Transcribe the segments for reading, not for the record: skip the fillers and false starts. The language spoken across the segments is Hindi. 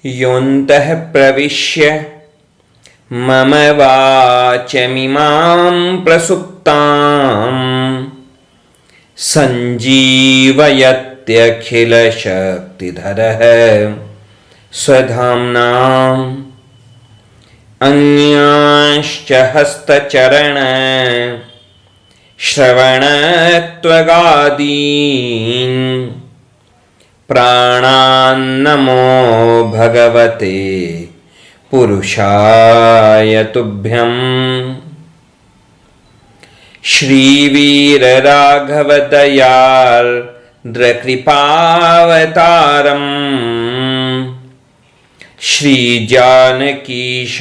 योऽन्तः प्रविश्य मम वाचमिमां प्रसुप्ताम् सञ्जीवयत्यखिलशक्तिधरः स्वधाम्नाम् अन्यांश्च हस्तचरण श्रवणत्वगादीन् प्राणान्नमो भगवते पुरुषाय तुभ्यम्। श्रीवीरराघवदयार्द्रकृपावतारम् श्रीजानकीश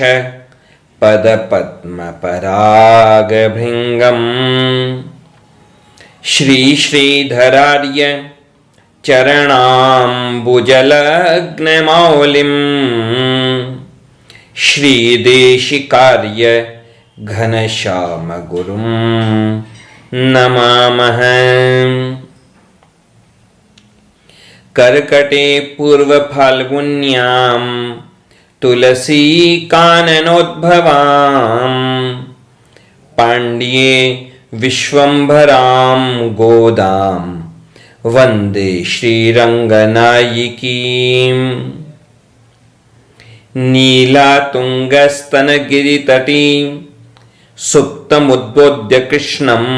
पदपद्मपरागभृङ्गम् श्रीश्रीधरार्य चरणाम्बुजलग्नमौलिं श्रीदेशिकार्य घनश्यामगुरुं नमामः। कर्कटे पूर्वफाल्गुन्यां तुलसीकाननोद्भवां पाण्ड्ये विश्वम्भरां गोदां वन्दे श्रीरङ्गनायिकीम्। नीलातुङ्गस्तनगिरितटीं सुप्तमुद्बोध्य कृष्णम्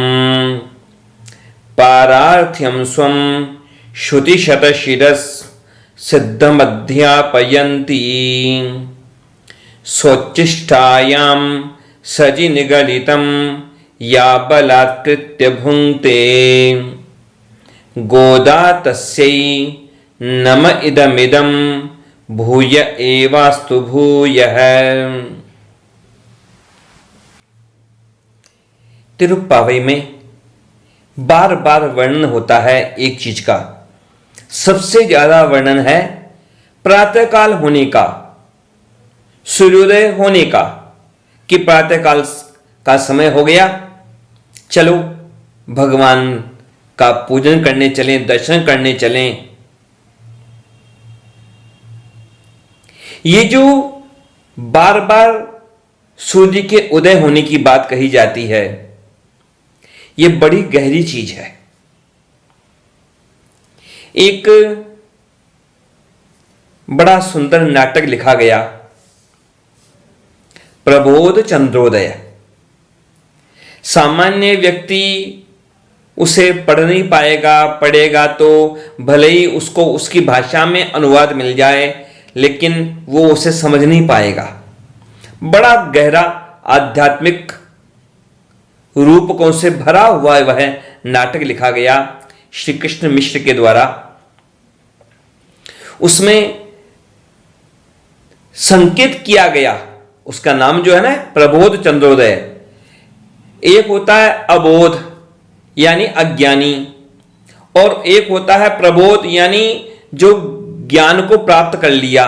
पारार्थ्यं स्वं श्रुतिशतशिरः सिद्धमध्यापयन्ती स्वोच्छिष्टायां सजिनिगलितं या बलात्कृत्य भुङ्क्ते गोदा तस्यै नम इदमिदं भूय एवास्तु भूयः। तिरुप्पावई में बार बार वर्णन होता है एक चीज का। सबसे ज्यादा वर्णन है प्रातःकाल होने का, सूर्योदय होने का, कि प्रातःकाल का समय हो गया, चलो भगवान का पूजन करने चलें, दर्शन करने चलें। ये जो बार बार सूर्य के उदय होने की बात कही जाती है, ये बड़ी गहरी चीज है। एक बड़ा सुंदर नाटक लिखा गया, प्रबोध चंद्रोदय। सामान्य व्यक्ति उसे पढ़ नहीं पाएगा, पढ़ेगा तो भले ही उसको उसकी भाषा में अनुवाद मिल जाए, लेकिन वो उसे समझ नहीं पाएगा। बड़ा गहरा आध्यात्मिक रूपकों से भरा हुआ वह नाटक लिखा गया श्री कृष्ण मिश्र के द्वारा। उसमें संकेत किया गया, उसका नाम जो है ना प्रबोध चंद्रोदय। एक होता है अबोध यानी अज्ञानी, और एक होता है प्रबोध यानी जो ज्ञान को प्राप्त कर लिया।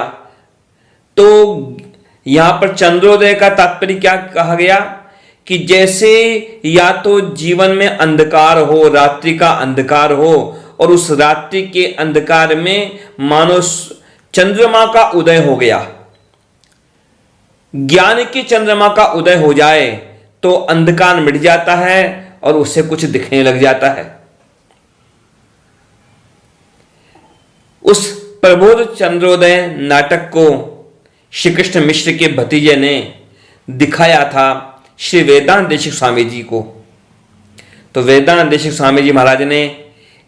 तो यहां पर चंद्रोदय का तात्पर्य क्या कहा गया कि जैसे या तो जीवन में अंधकार हो, रात्रि का अंधकार हो, और उस रात्रि के अंधकार में मानो चंद्रमा का उदय हो गया, ज्ञान के चंद्रमा का उदय हो जाए तो अंधकार मिट जाता है और उसे कुछ दिखने लग जाता है। उस प्रबोध चंद्रोदय नाटक को श्री कृष्ण मिश्र के भतीजे ने दिखाया था श्री वेदांत देशिक स्वामी जी को। तो वेदांत देशिक स्वामी जी महाराज ने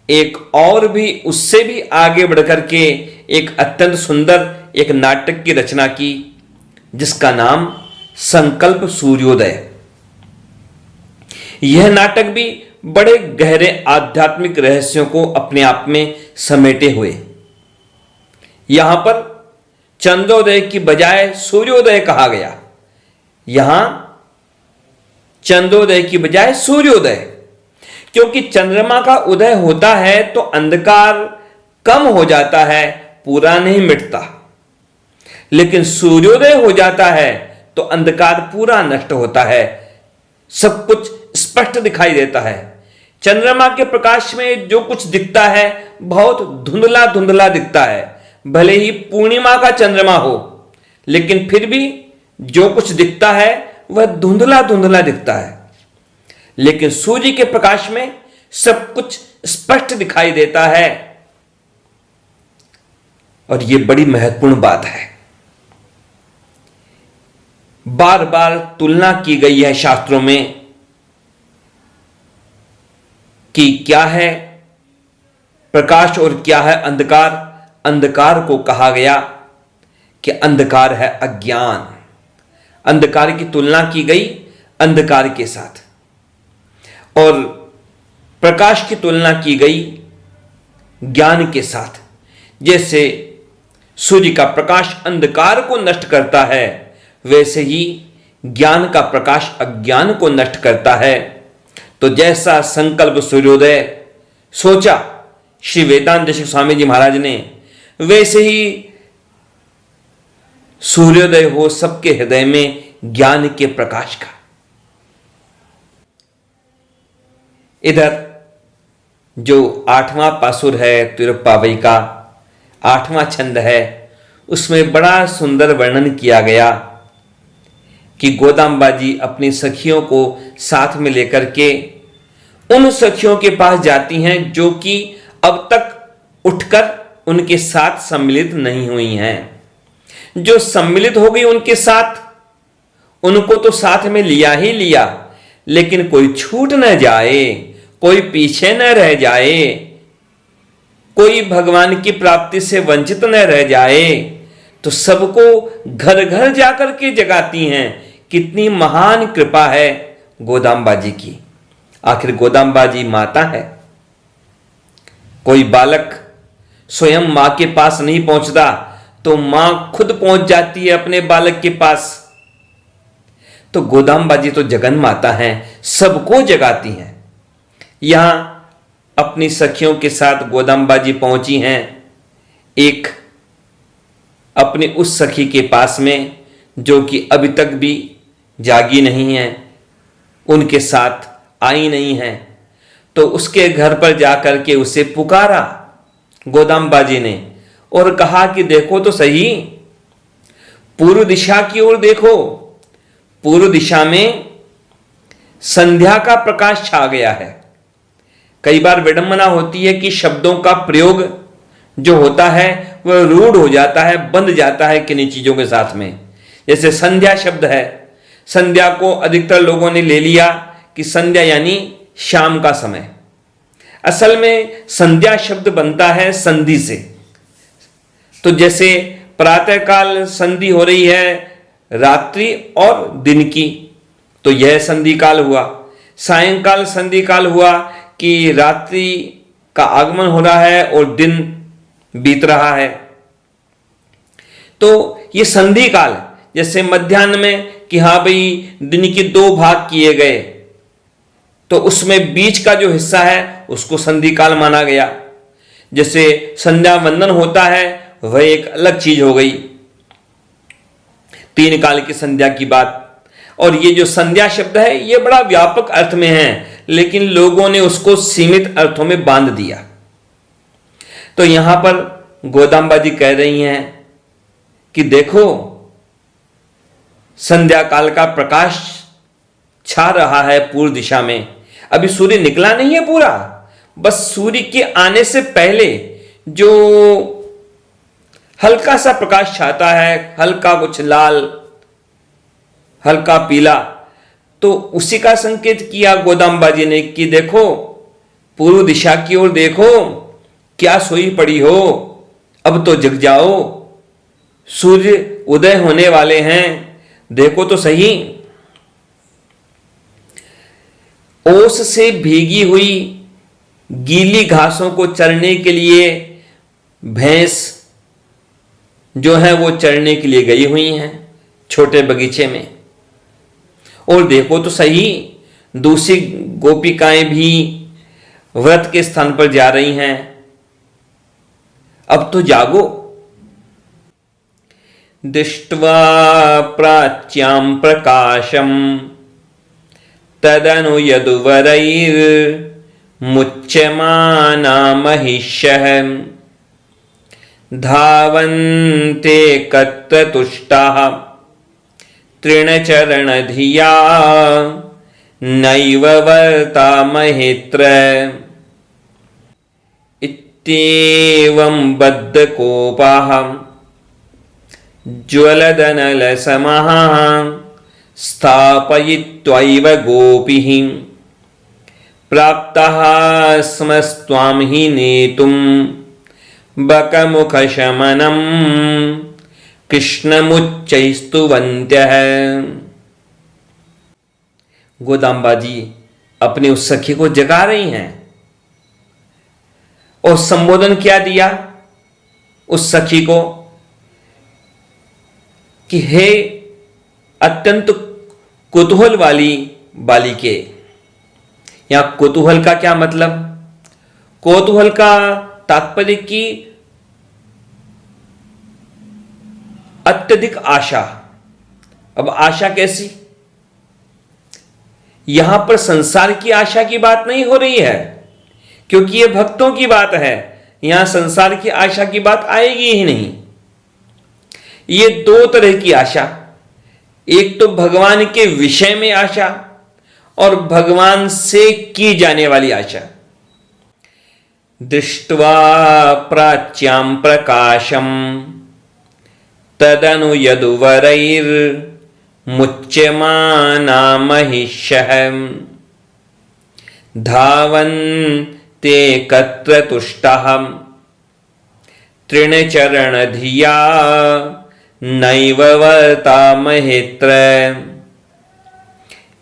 एक और भी उससे भी आगे बढ़कर के एक अत्यंत सुंदर एक नाटक की रचना की, जिसका नाम संकल्प सूर्योदय। यह नाटक भी बड़े गहरे आध्यात्मिक रहस्यों को अपने आप में समेटे हुए। यहां पर चंद्रोदय की बजाय सूर्योदय कहा गया, यहां चंद्रोदय की बजाय सूर्योदय, क्योंकि चंद्रमा का उदय होता है तो अंधकार कम हो जाता है, पूरा नहीं मिटता। लेकिन सूर्योदय हो जाता है तो अंधकार पूरा नष्ट होता है, सब कुछ स्पष्ट दिखाई देता है। चंद्रमा के प्रकाश में जो कुछ दिखता है बहुत धुंधला धुंधला दिखता है, भले ही पूर्णिमा का चंद्रमा हो, लेकिन फिर भी जो कुछ दिखता है वह धुंधला धुंधला दिखता है। लेकिन सूर्य के प्रकाश में सब कुछ स्पष्ट दिखाई देता है। और यह बड़ी महत्वपूर्ण बात है। बार बार तुलना की गई है शास्त्रों में कि क्या है प्रकाश और क्या है अंधकार। अंधकार को कहा गया कि अंधकार है अज्ञान। अंधकार की तुलना की गई अंधकार के साथ, और प्रकाश की तुलना की गई ज्ञान के साथ। जैसे सूर्य का प्रकाश अंधकार को नष्ट करता है, वैसे ही ज्ञान का प्रकाश अज्ञान को नष्ट करता है। तो जैसा संकल्प सूर्योदय सोचा श्री वेदांत देशिक स्वामी जी महाराज ने, वैसे ही सूर्योदय हो सबके हृदय में ज्ञान के प्रकाश का। इधर जो 8वां पासुर है तिरुप्पावई का 8वां छंद है, उसमें बड़ा सुंदर वर्णन किया गया कि गोदाम्बा जी अपनी सखियों को साथ में लेकर के उन सखियों के पास जाती हैं जो कि अब तक उठकर उनके साथ सम्मिलित नहीं हुई हैं। जो सम्मिलित हो गई उनके साथ, उनको तो साथ में लिया ही लिया, लेकिन कोई छूट न जाए, कोई पीछे न रह जाए, कोई भगवान की प्राप्ति से वंचित न रह जाए, तो सबको घर घर जाकर के जगाती हैं। कितनी महान कृपा है गोदाम्बा जी की। आखिर गोदाम्बा जी माता है। कोई बालक स्वयं मां के पास नहीं पहुंचता तो मां खुद पहुंच जाती है अपने बालक के पास। तो गोदाम्बा जी तो जगन माता हैं, सबको जगाती हैं। यहां अपनी सखियों के साथ गोदाम्बा जी पहुंची हैं एक अपनी उस सखी के पास में जो कि अभी तक भी जागी नहीं है, उनके साथ आई नहीं है। तो उसके घर पर जाकर के उसे पुकारा गोदाम्बा जी ने और कहा कि देखो तो सही, पूर्व दिशा की ओर देखो। पूर्व दिशा में संध्या का प्रकाश छा गया है। कई बार विडंबना होती है कि शब्दों का प्रयोग जो होता है वह रूढ़ हो जाता है, बंध जाता है किन्हीं चीजों के साथ में। जैसे संध्या शब्द है, संध्या को अधिकतर लोगों ने ले लिया कि संध्या यानी शाम का समय। असल में संध्या शब्द बनता है संधि से। तो जैसे प्रातःकाल संधि हो रही है रात्रि और दिन की, तो यह संधि काल हुआ। सायंकाल संधि काल हुआ कि रात्रि का आगमन हो रहा है और दिन बीत रहा है। तो ये संधि काल, जैसे मध्याह्न में कि हाँ भाई दिन के 2 भाग किए गए, तो उसमें बीच का जो हिस्सा है उसको संधि काल माना गया। जैसे संध्या वंदन होता है वह एक अलग चीज हो गई, 3 काल की संध्या की बात। और ये जो संध्या शब्द है ये बड़ा व्यापक अर्थ में है, लेकिन लोगों ने उसको सीमित अर्थों में बांध दिया। तो यहां पर गोदाम्बा जी कह रही हैं कि देखो संध्या काल का प्रकाश छा रहा है पूर्व दिशा में। अभी सूर्य निकला नहीं है पूरा, बस सूर्य के आने से पहले जो हल्का सा प्रकाश छाता है, हल्का कुछ लाल, हल्का पीला, तो उसी का संकेत किया गोदाम्बा जी ने कि देखो पूर्व दिशा की ओर देखो, क्या सोई पड़ी हो, अब तो जग जाओ, सूर्य उदय होने वाले हैं, देखो तो सही। ओस से भीगी हुई गीली घासों को चरने के लिए भैंस जो है वो चरने के लिए गई हुई हैं छोटे बगीचे में। और देखो तो सही दूसरी गोपिकाएं भी व्रत के स्थान पर जा रही हैं, अब तो जागो। दृष्ट्वा प्राच्यां प्रकाशम तदनु यदुवरैर् मुच्यमाना महिष्यः धावन्ते कत्रतुष्टाः तृणचरणधिया नैव वर्तामहेऽत्र इत्येवं बद्धकोपाः ज्वलदनलसमः स्थापयित्वैव गोपीः प्राप्तः स्मस्त्वां हि नेतुं बकमुखशमनं कृष्णमुच्चैस्तुवन्त्यः। गोदाम्बा जी अपनी उस सखी को जगा रही हैं और संबोधन क्या दिया उस सखी को कि हे अत्यंत कुतूहल वाली बालिके। यहां कुतूहल का क्या मतलब? कौतूहल का तात्पर्य की अत्यधिक आशा। अब आशा कैसी? यहां पर संसार की आशा की बात नहीं हो रही है, क्योंकि यह भक्तों की बात है। यहां संसार की आशा की बात आएगी ही नहीं। ये दो तरह की आशा, एक तो भगवान के विषय में आशा और भगवान से की जाने वाली आशा। दृष्ट्वा प्राच्यां प्रकाशम तदनु यदुवरैर्मुच्यमाना महिष्यः धावन्ते कत्रतुष्टाः तृणचरणधिया नैव वर्तामहेऽत्र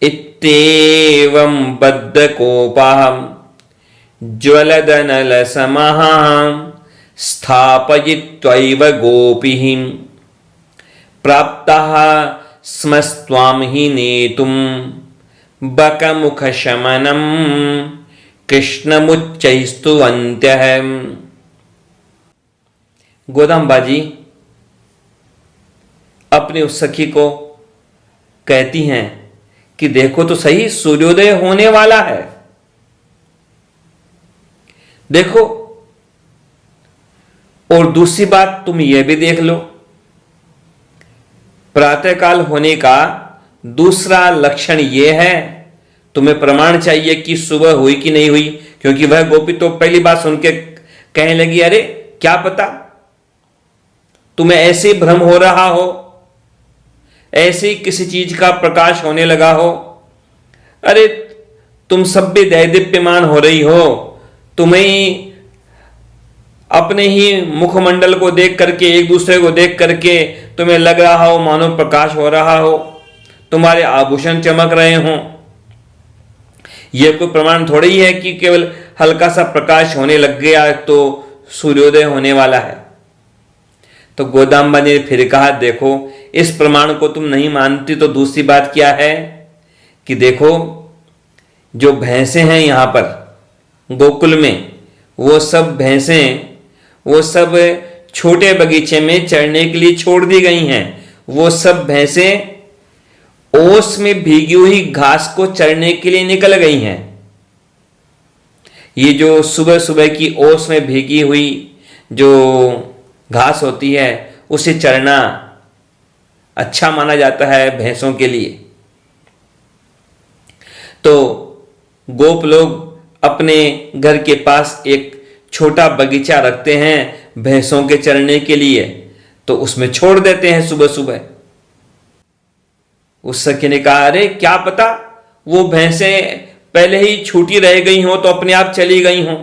इत्येवं बद्धकोपाः ज्वलदनलसमः स्थापयित्वैव गोपीः प्राप्तः स्मस्त्वां हि नेतुं बकमुखशमनं कृष्णमुच्चैस्तुवन्त्यः। गोदाम्बा जी अपनी उस सखी को कहती हैं कि देखो तो सही, सूर्योदय होने वाला है। देखो, और दूसरी बात तुम यह भी देख लो, प्रातःकाल होने का दूसरा लक्षण यह है, तुम्हें प्रमाण चाहिए कि सुबह हुई कि नहीं हुई, क्योंकि वह गोपी तो पहली बात सुन के कहने लगी, अरे क्या पता, तुम्हें ऐसे भ्रम हो रहा हो, ऐसे किसी चीज का प्रकाश होने लगा हो, अरे तुम सब भी दैदीप्यमान हो रही हो, तुम्हें अपने ही मुखमंडल को देख करके, एक दूसरे को देख करके तुम्हें लग रहा हो मानो प्रकाश हो रहा हो, तुम्हारे आभूषण चमक रहे हों। यह कोई प्रमाण थोड़ी ही है कि केवल हल्का सा प्रकाश होने लग गया तो सूर्योदय होने वाला है। तो गोदाम्बा ने फिर कहा, देखो, इस प्रमाण को तुम नहीं मानती तो दूसरी बात क्या है कि देखो, जो भैंसें हैं यहां पर गोकुल में, वो सब भैंसें, वो सब छोटे बगीचे में चरने के लिए छोड़ दी गई हैं। वो सब भैंसें ओस में भीगी हुई घास को चरने के लिए निकल गई हैं। ये जो सुबह सुबह की ओस में भीगी हुई जो घास होती है, उसे चरना अच्छा माना जाता है भैंसों के लिए। तो गोप लोग अपने घर के पास एक छोटा बगीचा रखते हैं भैंसों के चरने के लिए, तो उसमें छोड़ देते हैं सुबह सुबह। उस सखी ने कहा, अरे क्या पता वो भैंसें पहले ही छूटी रह गई हों तो अपने आप चली गई हों।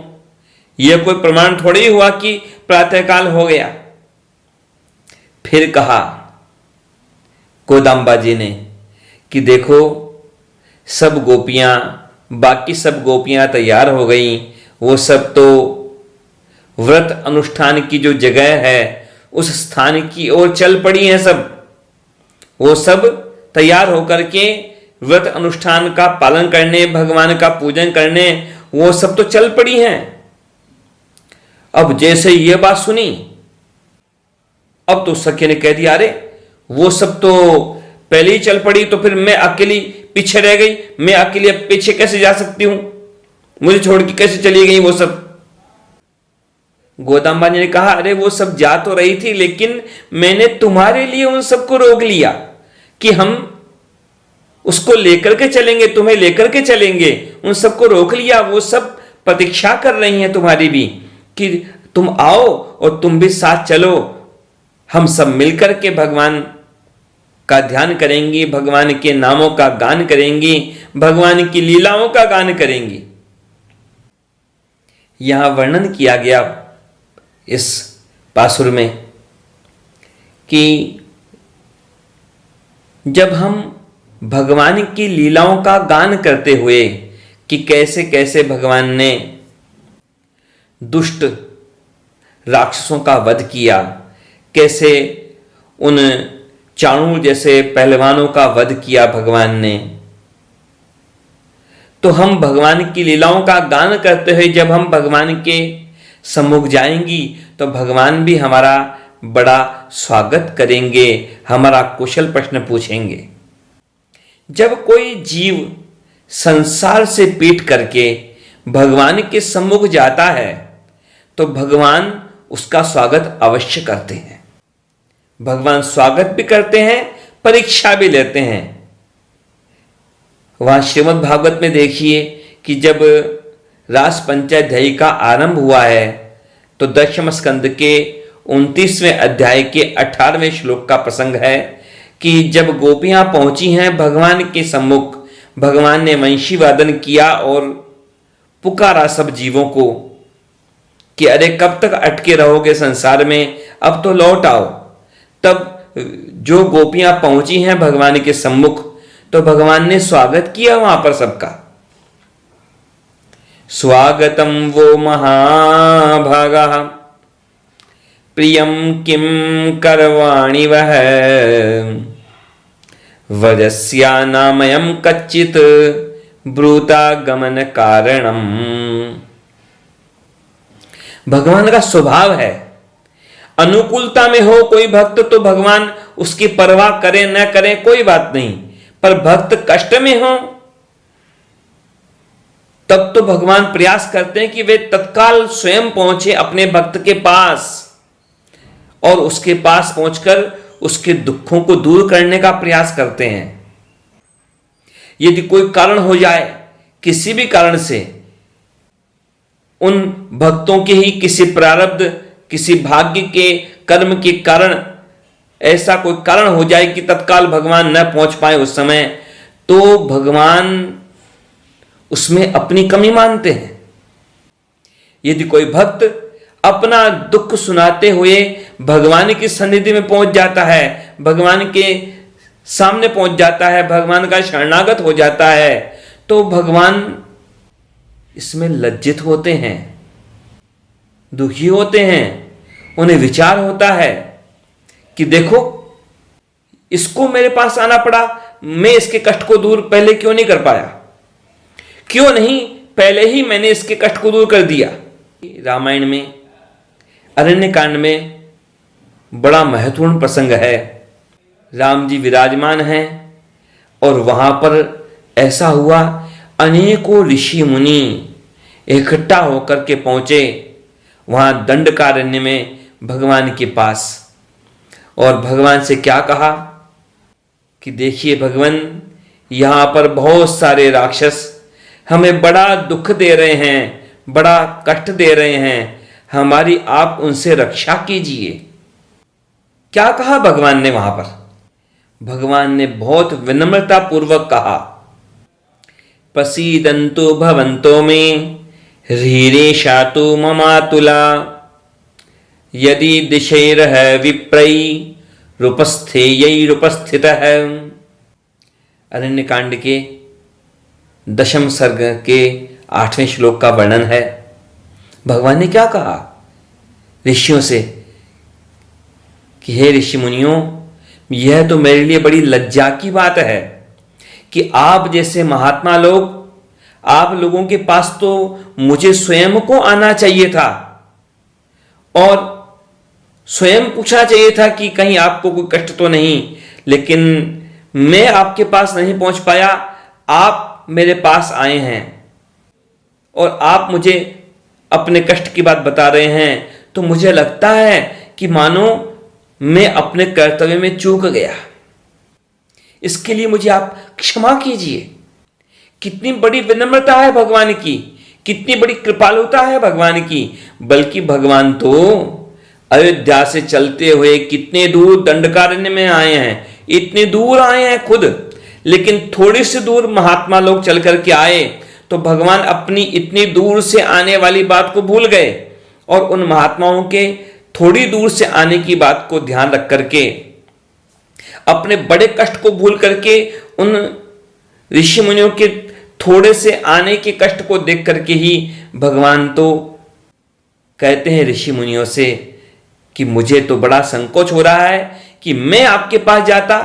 यह कोई प्रमाण थोड़ी हुआ कि प्रातःकाल हो गया। फिर कहा गोदाम्बा जी ने कि देखो, सब गोपियां, बाकी सब गोपियां तैयार हो गई, वो सब तो व्रत अनुष्ठान की जो जगह है उस स्थान की ओर चल पड़ी हैं। सब वो सब तैयार होकर के व्रत अनुष्ठान का पालन करने, भगवान का पूजन करने, वो सब तो चल पड़ी हैं। अब जैसे ये बात सुनी, अब तो सखी ने कह दिया, अरे वो सब तो पहले ही चल पड़ी, तो फिर मैं अकेली पीछे रह गई, मैं अकेली अब पीछे कैसे जा सकती हूं, मुझे छोड़ के कैसे चली गई वो सब। गोदाम वाली ने कहा, अरे वो सब जा तो रही थी, लेकिन मैंने तुम्हारे लिए उन सबको रोक लिया कि हम उसको लेकर के चलेंगे, तुम्हें लेकर के चलेंगे। उन सबको रोक लिया, वो सब प्रतीक्षा कर रही हैं तुम्हारी भी कि तुम आओ और तुम भी साथ चलो, हम सब मिलकर के भगवान का ध्यान करेंगे, भगवान के नामों का गान करेंगे, भगवान की लीलाओं का गान करेंगे। यहां वर्णन किया गया इस पासुर में कि जब हम भगवान की लीलाओं का गान करते हुए कि कैसे कैसे भगवान ने दुष्ट राक्षसों का वध किया, कैसे उन चाणूर जैसे पहलवानों का वध किया भगवान ने, तो हम भगवान की लीलाओं का गान करते हुए जब हम भगवान के सम्मुख जाएंगी तो भगवान भी हमारा बड़ा स्वागत करेंगे, हमारा कुशल प्रश्न पूछेंगे। जब कोई जीव संसार से पीट करके भगवान के सम्मुख जाता है तो भगवान उसका स्वागत अवश्य करते हैं। भगवान स्वागत भी करते हैं, परीक्षा भी लेते हैं। वहां श्रीमद् भागवत में देखिए कि जब रास पंचाध्यायी का आरंभ हुआ है तो दशम स्कंद के 29वें अध्याय के 18वें श्लोक का प्रसंग है कि जब गोपियां पहुंची हैं भगवान के सम्मुख, भगवान ने वंशी वादन किया और पुकारा सब जीवों को कि अरे कब तक अटके रहोगे संसार में, अब तो लौट आओ। तब जो गोपियां पहुंची हैं भगवान के सम्मुख तो भगवान ने स्वागत किया वहां पर सबका। स्वागतम वो महाभागा प्रियम किम करवाणि वह वजस्या नामयम कच्चित ब्रूता गमन कारणम। भगवान का स्वभाव है, अनुकूलता में हो कोई भक्त तो भगवान उसकी परवाह करें न करें कोई बात नहीं, पर भक्त कष्ट में हो तब तो भगवान प्रयास करते हैं कि वे तत्काल स्वयं पहुंचे अपने भक्त के पास और उसके पास पहुंचकर उसके दुखों को दूर करने का प्रयास करते हैं। यदि कोई कारण हो जाए किसी भी कारण से, उन भक्तों के ही किसी प्रारब्ध, किसी भाग्य के कर्म के कारण ऐसा कोई कारण हो जाए कि तत्काल भगवान न पहुंच पाए उस समय, तो भगवान उसमें अपनी कमी मानते हैं। यदि कोई भक्त अपना दुख सुनाते हुए भगवान की सन्निधि में पहुंच जाता है, भगवान के सामने पहुंच जाता है, भगवान का शरणागत हो जाता है, तो भगवान इसमें लज्जित होते हैं, दुखी होते हैं। उन्हें विचार होता है कि देखो इसको मेरे पास आना पड़ा, मैं इसके कष्ट को दूर पहले क्यों नहीं कर पाया, क्यों नहीं पहले ही मैंने इसके कष्ट को दूर कर दिया। रामायण में अरण्य कांड में बड़ा महत्वपूर्ण प्रसंग है। राम जी विराजमान हैं और वहां पर ऐसा हुआ, अनेकों ऋषि मुनि इकट्ठा होकर के पहुंचे वहां दंडकारण्य में भगवान के पास, और भगवान से क्या कहा कि देखिए भगवान, यहां पर बहुत सारे राक्षस हमें बड़ा दुख दे रहे हैं, बड़ा कष्ट दे रहे हैं, हमारी आप उनसे रक्षा कीजिए। क्या कहा भगवान ने वहां पर? भगवान ने बहुत विनम्रता पूर्वक कहा, प्रसीदन्तु भवन्तो मे ह्रीरेशातु ममातुला यदि दिशैरह विप्रೈ रूपस्थेयैरुपस्थितः। अरण्य कांड के दशम सर्ग के 8वें श्लोक का वर्णन है। भगवान ने क्या कहा ऋषियों से कि हे ऋषि मुनियों, यह तो मेरे लिए बड़ी लज्जा की बात है कि आप जैसे महात्मा लोग, आप लोगों के पास तो मुझे स्वयं को आना चाहिए था और स्वयं पूछना चाहिए था कि कहीं आपको कोई कष्ट तो नहीं, लेकिन मैं आपके पास नहीं पहुंच पाया, आप मेरे पास आए हैं और आप मुझे अपने कष्ट की बात बता रहे हैं, तो मुझे लगता है कि मानो मैं अपने कर्तव्य में चूक गया। इसके लिए मुझे आप क्षमा कीजिए। कितनी बड़ी विनम्रता है भगवान की, कितनी बड़ी कृपालुता है भगवान की। बल्कि भगवान तो अयोध्या से चलते हुए कितने दूर दंडकारण्य में आए हैं, इतने दूर आए हैं खुद, लेकिन थोड़ी सी दूर महात्मा लोग चल करके आए तो भगवान अपनी इतनी दूर से आने वाली बात को भूल गए और उन महात्माओं के थोड़ी दूर से आने की बात को ध्यान रख करके, अपने बड़े कष्ट को भूल करके, उन ऋषि मुनियों के थोड़े से आने के कष्ट को देख करके ही भगवान तो कहते हैं ऋषि मुनियों से कि मुझे तो बड़ा संकोच हो रहा है कि मैं आपके पास जाता,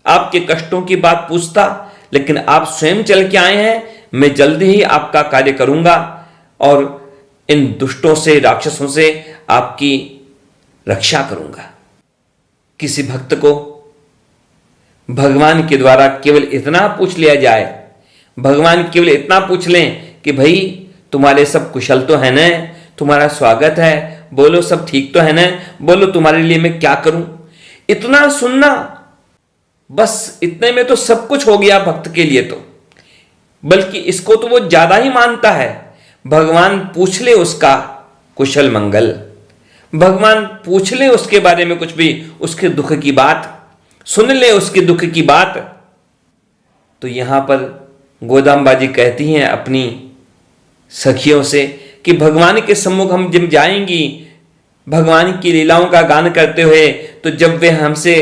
आपके कष्टों की बात पूछता, लेकिन आप स्वयं चल के आए हैं। मैं जल्दी ही आपका कार्य करूंगा और इन दुष्टों से, राक्षसों से आपकी रक्षा करूंगा। किसी भक्त को भगवान के द्वारा केवल इतना पूछ लिया जाए, भगवान केवल इतना पूछ लें कि भाई तुम्हारे सब कुशल तो है ना, तुम्हारा स्वागत है, बोलो सब ठीक तो है ना, बोलो तुम्हारे लिए मैं क्या करूं। इतना सुनना, बस इतने में तो सब कुछ हो गया भक्त के लिए। तो बल्कि इसको तो वो ज्यादा ही मानता है। भगवान पूछ ले उसका कुशल मंगल, भगवान पूछ ले उसके बारे में कुछ भी, उसके दुख की बात सुन ले, उसके दुख की बात। तो यहां पर गोदाम्बा जी कहती हैं अपनी सखियों से कि भगवान के सम्मुख हम जब जाएंगी भगवान की लीलाओं का गान करते हुए, तो जब वे हमसे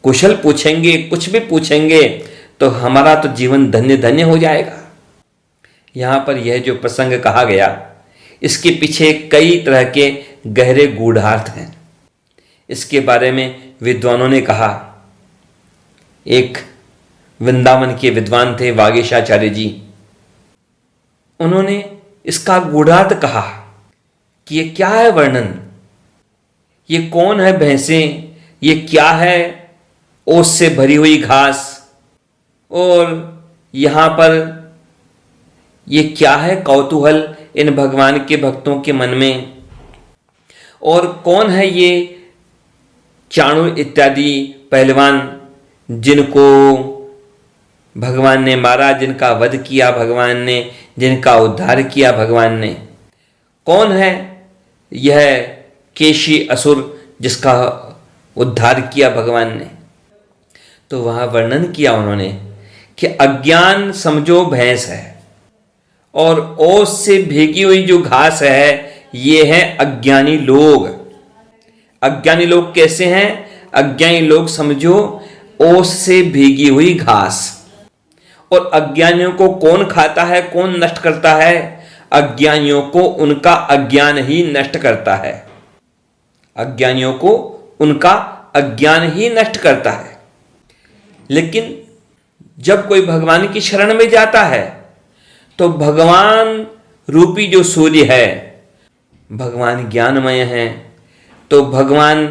कुशल पूछेंगे, कुछ भी पूछेंगे, तो हमारा तो जीवन धन्य धन्य हो जाएगा। यहां पर यह जो प्रसंग कहा गया, इसके पीछे कई तरह के गहरे गूढ़ार्थ हैं। इसके बारे में विद्वानों ने कहा। एक वृंदावन के विद्वान थे वागीशाचार्य जी, उन्होंने इसका गूढ़ार्थ कहा कि ये क्या है वर्णन, ये कौन है भैंसें, ये क्या है ओस से भरी हुई घास, और यहां पर ये क्या है कौतूहल इन भगवान के भक्तों के मन में, और कौन है ये चाणूर इत्यादि पहलवान जिनको भगवान ने मारा, जिनका वध किया भगवान ने, जिनका उद्धार किया भगवान ने। कौन है यह केशी असुर जिसका उद्धार किया भगवान ने। तो वहां वर्णन किया उन्होंने कि अज्ञान समझो भैंस है और ओस से भीगी हुई जो घास है ये है अज्ञानी लोग। अज्ञानी लोग कैसे हैं? अज्ञानी लोग समझो ओस से भीगी हुई घास। और अज्ञानियों को कौन खाता है, कौन नष्ट करता है? अज्ञानियों को उनका अज्ञान ही नष्ट करता है। अज्ञानियों को उनका अज्ञान ही नष्ट करता है। लेकिन जब कोई भगवान की शरण में जाता है तो भगवान रूपी जो सूर्य है, भगवान ज्ञानमय है, तो भगवान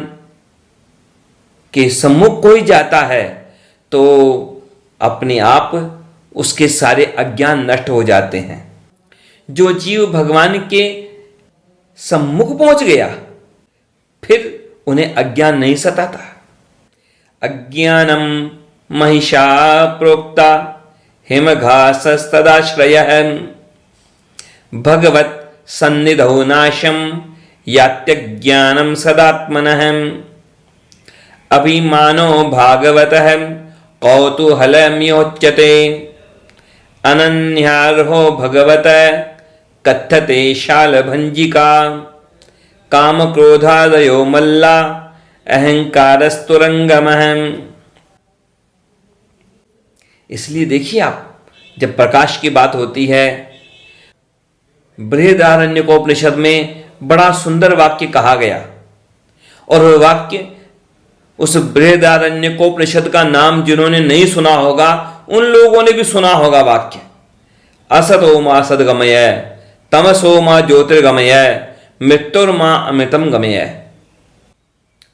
के सम्मुख कोई जाता है तो अपने आप उसके सारे अज्ञान नष्ट हो जाते हैं। जो जीव भगवान के सम्मुख पहुंच गया फिर उन्हें अज्ञान नहीं सताता। अज्ञानम महिषा प्रोक्ता हिमघासस्तदाश्रयः भगवत सन्निधौ नाशम यात्यज्ञानम सदात्मनः अभिमानो भागवतः कौतूहलम्योच्यते अनन्यार्हो भगवत कथ्यते शालभंजिका कामक्रोधादयो मल्ला अहंकारस्तुरंगमः। इसलिए देखिए आप, जब प्रकाश की बात होती है, बृहदारण्यकोपनिषद में बड़ा सुंदर वाक्य कहा गया और वह वाक्य, उस बृहदारण्यकोपनिषद का नाम जिन्होंने नहीं सुना होगा उन लोगों ने भी सुना होगा वाक्य, असतो मा सद्गमय तमसो मा ज्योतिर्गमय मृत्युर्मा अमृतम गमय।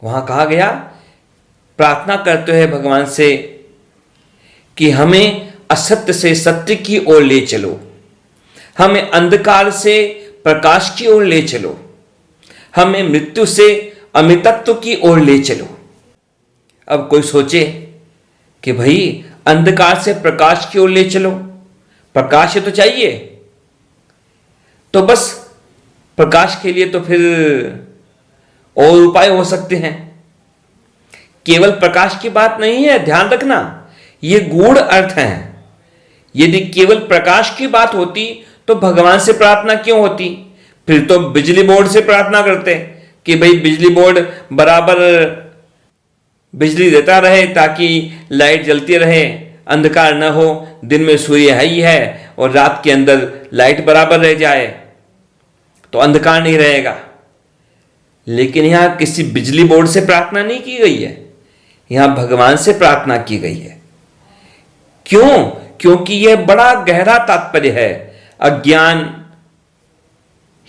वहां कहा गया, प्रार्थना करते हैं भगवान से कि हमें असत्य से सत्य की ओर ले चलो, हमें अंधकार से प्रकाश की ओर ले चलो, हमें मृत्यु से अमृतत्व की ओर ले चलो। अब कोई सोचे कि भाई अंधकार से प्रकाश की ओर ले चलो, प्रकाश तो चाहिए। तो बस प्रकाश के लिए तो फिर और उपाय हो सकते हैं। केवल प्रकाश की बात नहीं है, ध्यान रखना, ये गूढ़ अर्थ है। यदि केवल प्रकाश की बात होती तो भगवान से प्रार्थना क्यों होती? फिर तो बिजली बोर्ड से प्रार्थना करते कि भाई बिजली बोर्ड बराबर बिजली देता रहे ताकि लाइट जलती रहे, अंधकार न हो, दिन में सूर्य है ही है और रात के अंदर लाइट बराबर रह जाए तो अंधकार नहीं रहेगा। लेकिन यहां किसी बिजली बोर्ड से प्रार्थना नहीं की गई है, यहां भगवान से प्रार्थना की गई है। क्यों? क्योंकि यह बड़ा गहरा तात्पर्य है। अज्ञान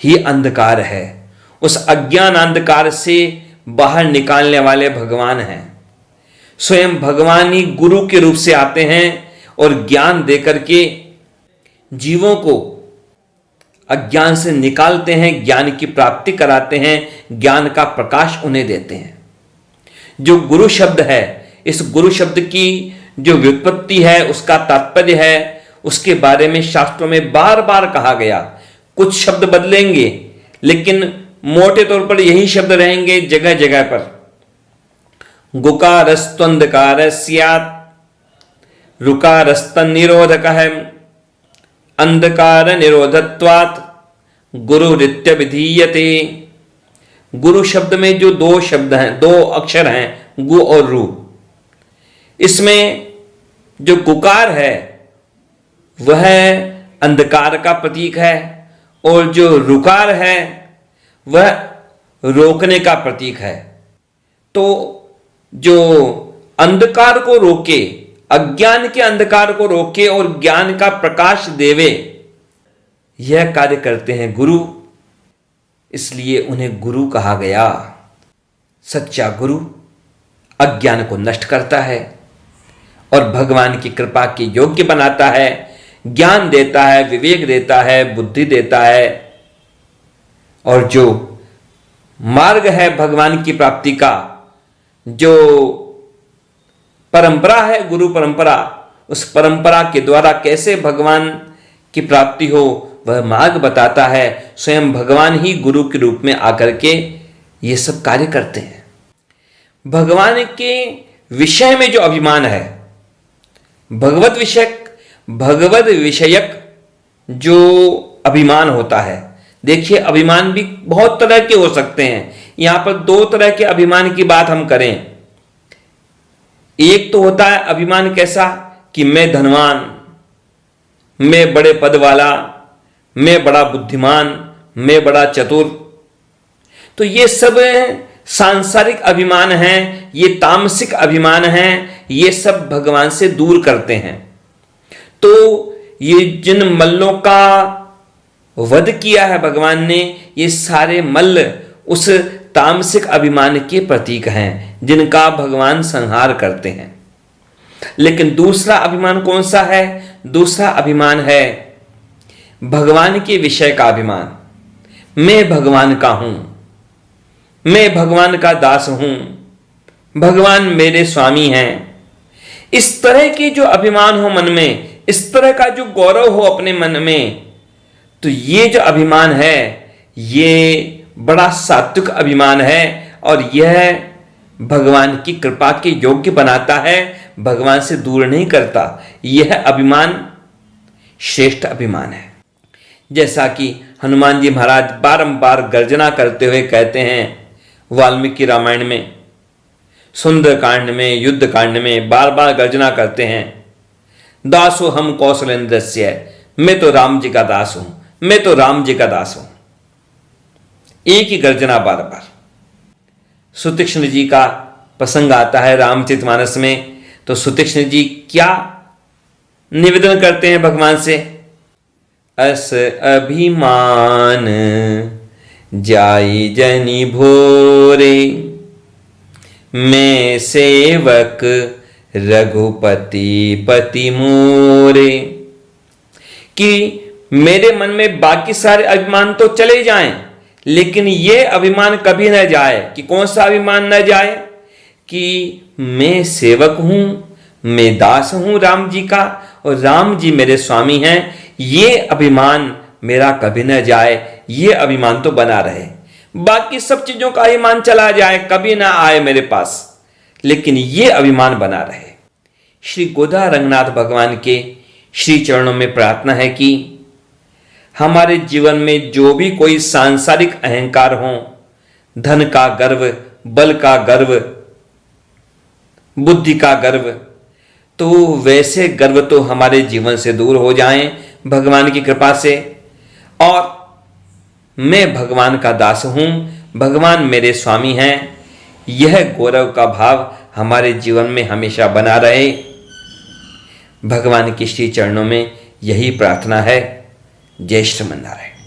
ही अंधकार है, उस अज्ञान अंधकार से बाहर निकालने वाले भगवान हैं। स्वयं भगवान ही गुरु के रूप से आते हैं और ज्ञान देकर के जीवों को अज्ञान से निकालते हैं, ज्ञान की प्राप्ति कराते हैं, ज्ञान का प्रकाश उन्हें देते हैं। जो गुरु शब्द है, इस गुरु शब्द की जो व्युत्पत्ति है, उसका तात्पर्य है, उसके बारे में शास्त्रों में बार बार कहा गया। कुछ शब्द बदलेंगे लेकिन मोटे तौर पर यही शब्द रहेंगे जगह जगह पर। गुकारस्त्वंधकार स्यात्, रुकारस्तन निरोधक है, अंधकार निरोधत्वात् गुरुरित्य विधीयते। गुरु शब्द में जो दो शब्द हैं, दो अक्षर हैं, गु और रु, इसमें जो गुकार है वह अंधकार का प्रतीक है और जो रुकार है वह रोकने का प्रतीक है। तो जो अंधकार को रोके, अज्ञान के अंधकार को रोके और ज्ञान का प्रकाश देवे, यह कार्य करते हैं गुरु, इसलिए उन्हें गुरु कहा गया। सच्चा गुरु अज्ञान को नष्ट करता है और भगवान की कृपा के योग्य बनाता है, ज्ञान देता है, विवेक देता है, बुद्धि देता है। और जो मार्ग है भगवान की प्राप्ति का, जो परंपरा है गुरु परंपरा, उस परंपरा के द्वारा कैसे भगवान की प्राप्ति हो वह मार्ग बताता है। स्वयं भगवान ही गुरु के रूप में आकर के ये सब कार्य करते हैं। भगवान के विषय में जो अभिमान है, भगवत विषयक जो अभिमान होता है, देखिए अभिमान भी बहुत तरह के हो सकते हैं। यहां पर दो तरह के अभिमान की बात हम करें। एक तो होता है अभिमान कैसा कि मैं धनवान, मैं बड़े पद वाला, मैं बड़ा बुद्धिमान, मैं बड़ा चतुर। तो ये सब सांसारिक अभिमान हैं, ये तामसिक अभिमान हैं, ये सब भगवान से दूर करते हैं। तो ये जिन मल्लों का वध किया है भगवान ने, ये सारे मल्ल उस तामसिक अभिमान के प्रतीक हैं जिनका भगवान संहार करते हैं। लेकिन दूसरा अभिमान कौन सा है? दूसरा अभिमान है भगवान के विषय का अभिमान। मैं भगवान का हूं, मैं भगवान का दास हूं, भगवान मेरे स्वामी हैं। इस तरह के जो अभिमान हो मन में, इस तरह का जो गौरव हो अपने मन में, तो ये जो अभिमान है ये बड़ा सात्विक अभिमान है और यह भगवान की कृपा के योग्य बनाता है, भगवान से दूर नहीं करता। यह अभिमान श्रेष्ठ अभिमान है। जैसा कि हनुमान जी महाराज बारंबार गर्जना करते हुए कहते हैं वाल्मीकि रामायण में, सुंदरकांड में, युद्ध कांड में बार बार गर्जना करते हैं, दासो हम कौशलेंद्रस्य, मैं तो राम जी का दास हूं, मैं तो राम जी का दास हूं। एक ही गर्जना बार बार। सुतीक्ष्ण जी का प्रसंग आता है रामचरितमानस में, तो सुतीक्ष्ण जी क्या निवेदन करते हैं भगवान से? अस अभिमान जाई जनि भोरे, मैं सेवक रघुपति पति मोरे। कि मेरे मन में बाकी सारे अभिमान तो चले जाएं, लेकिन ये अभिमान कभी न जाए कि कौन सा अभिमान न जाए कि मैं सेवक हूं, मैं दास हूं राम जी का और राम जी मेरे स्वामी हैं। ये अभिमान मेरा कभी न जाए, ये अभिमान तो बना रहे। बाकी सब चीजों का अभिमान चला जाए, कभी ना आए मेरे पास, लेकिन ये अभिमान बना रहे। श्री गोदा रंगनाथ भगवान के श्री चरणों में प्रार्थना है कि हमारे जीवन में जो भी कोई सांसारिक अहंकार हो, धन का गर्व, बल का गर्व, बुद्धि का गर्व, तो वैसे गर्व तो हमारे जीवन से दूर हो जाएं भगवान की कृपा से, और मैं भगवान का दास हूं, भगवान मेरे स्वामी हैं, यह गौरव का भाव हमारे जीवन में हमेशा बना रहे। भगवान के श्री चरणों में यही प्रार्थना है। जय श्रीमन नारायण।